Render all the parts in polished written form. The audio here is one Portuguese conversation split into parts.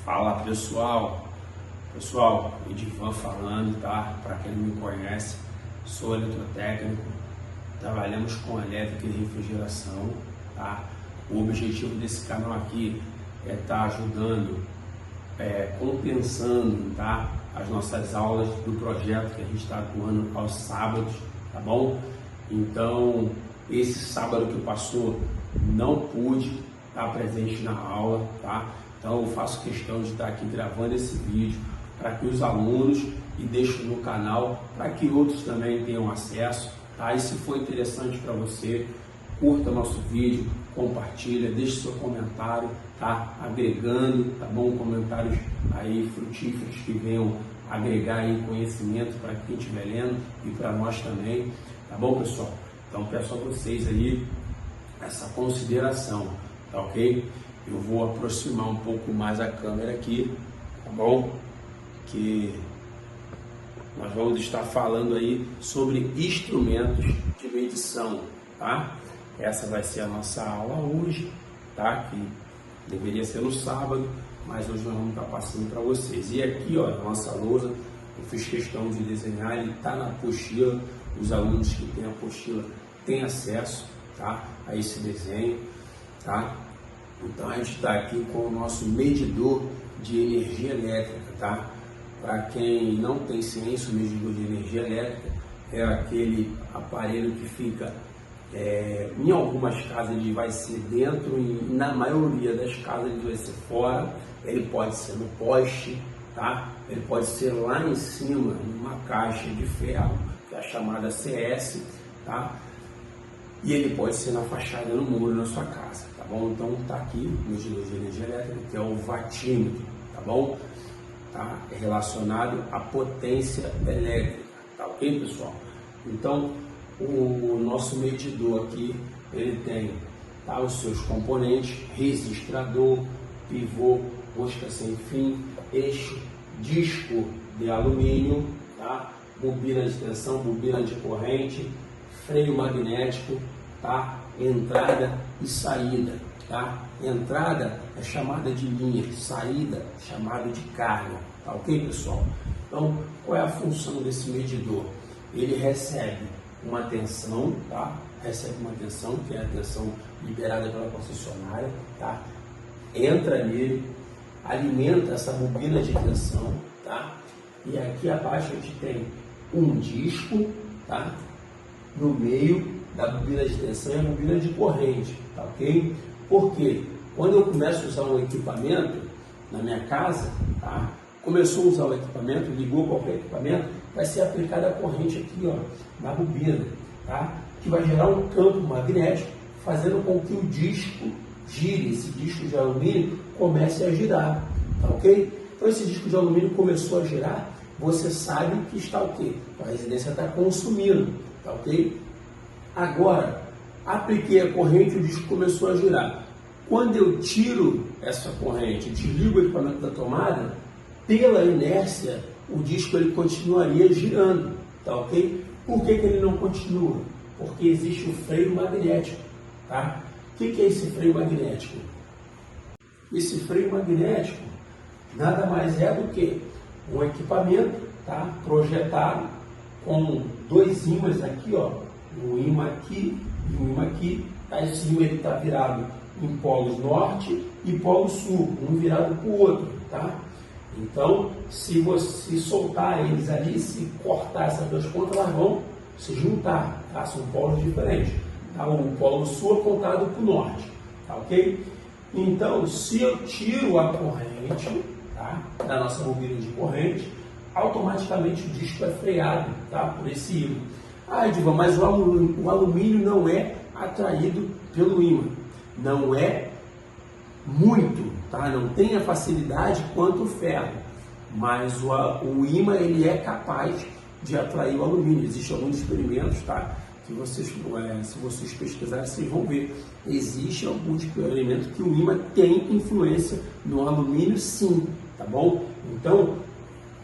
Fala pessoal, Edivan falando, tá? Para quem não me conhece, sou eletrotécnico, trabalhamos com elétrica e refrigeração, tá? O objetivo desse canal aqui é estar ajudando, compensando, tá? As nossas aulas do projeto que a gente está atuando aos sábados, tá bom? Então, esse sábado que passou, não pude estar presente na aula, tá? Então eu faço questão de estar aqui gravando esse vídeo para que os alunos e deixo no canal para que outros também tenham acesso, tá? E se for interessante para você, curta nosso vídeo, compartilha, deixe seu comentário, tá? Agregando, tá bom? Comentários aí frutíferos que venham agregar aí conhecimento para quem estiver lendo e para nós também, tá bom, pessoal? Então peço a vocês aí essa consideração, tá ok? Eu vou aproximar um pouco mais a câmera aqui, tá bom? Que nós vamos estar falando aí sobre instrumentos de medição, tá? Essa vai ser a nossa aula hoje, tá? Que deveria ser no sábado, mas hoje nós vamos estar passando para vocês. E aqui, ó, a nossa lousa, eu fiz questão de desenhar, ele está na apostila, os alunos que têm a apostila têm acesso, tá? A esse desenho, tá? Então a gente está aqui com o nosso medidor de energia elétrica, tá? Para quem não tem ciência, o medidor de energia elétrica é aquele aparelho que fica, em algumas casas ele vai ser dentro e na maioria das casas ele vai ser fora. Ele pode ser no poste, tá? Ele pode ser lá em cima, numa caixa de ferro, que é a chamada CS, tá? E ele pode ser na fachada, no muro, na sua casa, tá bom? Então tá aqui o medidor de energia elétrica, que é o watímetro, tá bom? Tá? É relacionado à potência elétrica, tá ok, pessoal? Então o nosso medidor aqui, ele tem, tá, os seus componentes: registrador, pivô, rosca sem fim, eixo, disco de alumínio, tá? Bobina de tensão, bobina de corrente, freio magnético, tá? Entrada e saída, tá? Entrada é chamada de linha, saída chamada de carga, tá ok, pessoal? Então, qual é a função desse medidor? Ele recebe uma tensão, tá? Recebe uma tensão, que é a tensão liberada pela concessionária, tá? Entra nele, alimenta essa bobina de tensão, tá? E aqui abaixo a gente tem um disco, tá? No meio da bobina de tensão e a bobina de corrente, tá ok? Porque quando eu começo a usar um equipamento na minha casa, tá? Começou a usar o equipamento, ligou qualquer equipamento, vai ser aplicada a corrente aqui, ó, na bobina, tá? Que vai gerar um campo magnético, fazendo com que o disco gire, esse disco de alumínio comece a girar, tá ok? Então esse disco de alumínio começou a girar, você sabe que está o quê? A residência está consumindo, tá ok? Agora, apliquei a corrente e o disco começou a girar. Quando eu tiro essa corrente, desligo o equipamento da tomada, pela inércia, o disco ele continuaria girando, tá ok? Por que ele não continua? Porque existe o freio magnético, tá? O que é esse freio magnético? Esse freio magnético nada mais é do que um equipamento, tá? Projetado com dois ímãs aqui, ó, um ímã aqui e um ímã aqui. Tá? Esse ímã ele está virado em polos norte e polo sul, um virado para o outro, tá? Então, se você soltar eles ali, se cortar essas duas pontas, elas vão se juntar, tá? São polos diferentes, tá? O polo sul apontado para o norte, tá ok? Então, se eu tiro a corrente, tá, da nossa bobina de corrente, automaticamente o disco é freado, tá, por esse ímã. Ah, Edivan, mas o alumínio não é atraído pelo ímã. Não é muito, tá? Não tem a facilidade quanto o ferro. Mas o ímã ele é capaz de atrair o alumínio. Existem alguns experimentos, tá? Que vocês, se vocês pesquisarem, vocês vão ver. Existe algum experimento que o ímã tem influência no alumínio, sim, tá bom? Então,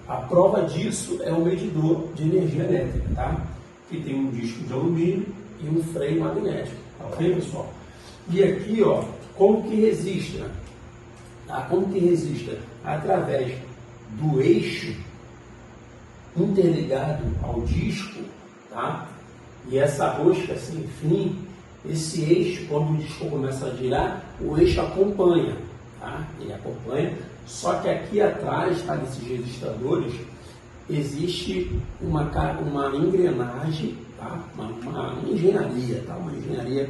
a prova disso é o medidor de energia elétrica, tá? Que tem um disco de alumínio e um freio magnético, tá ok, pessoal? E aqui, ó, como que resiste, né? Tá? Como que resista? Através do eixo interligado ao disco, tá? E essa rosca sem fim, esse eixo, quando o disco começa a girar, o eixo acompanha, tá? Ele acompanha, só que aqui atrás, tá, desses resistadores, existe uma engrenagem, tá? Uma engenharia, tá? Uma engenharia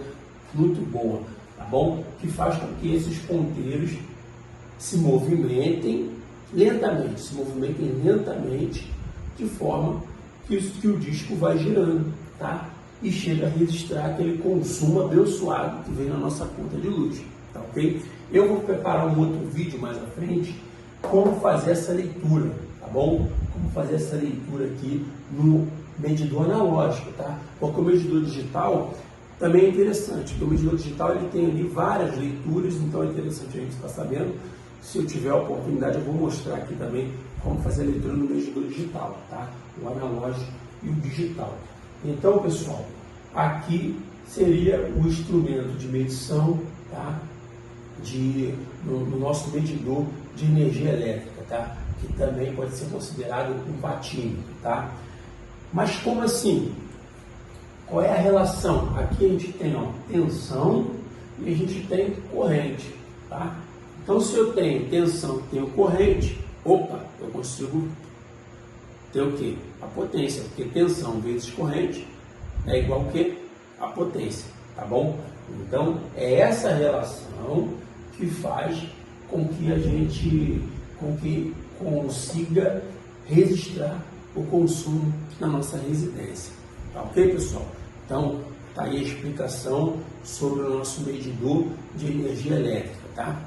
muito boa, tá bom? Que faz com que esses ponteiros se movimentem lentamente, de forma que o disco vai girando, tá? E chega a registrar aquele consumo abençoado que vem na nossa conta de luz, tá ok? Eu vou preparar um outro vídeo mais à frente, como fazer essa leitura, tá bom? Como fazer essa leitura aqui no medidor analógico, tá? Porque o medidor digital também é interessante, porque o medidor digital ele tem ali várias leituras, então é interessante a gente estar sabendo. Se eu tiver a oportunidade, eu vou mostrar aqui também como fazer a leitura no medidor digital, tá? O analógico e o digital. Então, pessoal, aqui seria o instrumento de medição, tá? No nosso medidor de energia elétrica, tá? Que também pode ser considerado um watímetro, tá? Mas como assim? Qual é a relação? Aqui a gente tem, ó, tensão e a gente tem corrente, tá? Então, se eu tenho tensão e tenho corrente, opa, eu consigo ter o quê? A potência, porque tensão vezes corrente é igual a quê? A potência, tá bom? Então, é essa relação que faz com que a gente consiga registrar o consumo na nossa residência, tá ok, pessoal? Então, tá aí a explicação sobre o nosso medidor de energia elétrica, tá?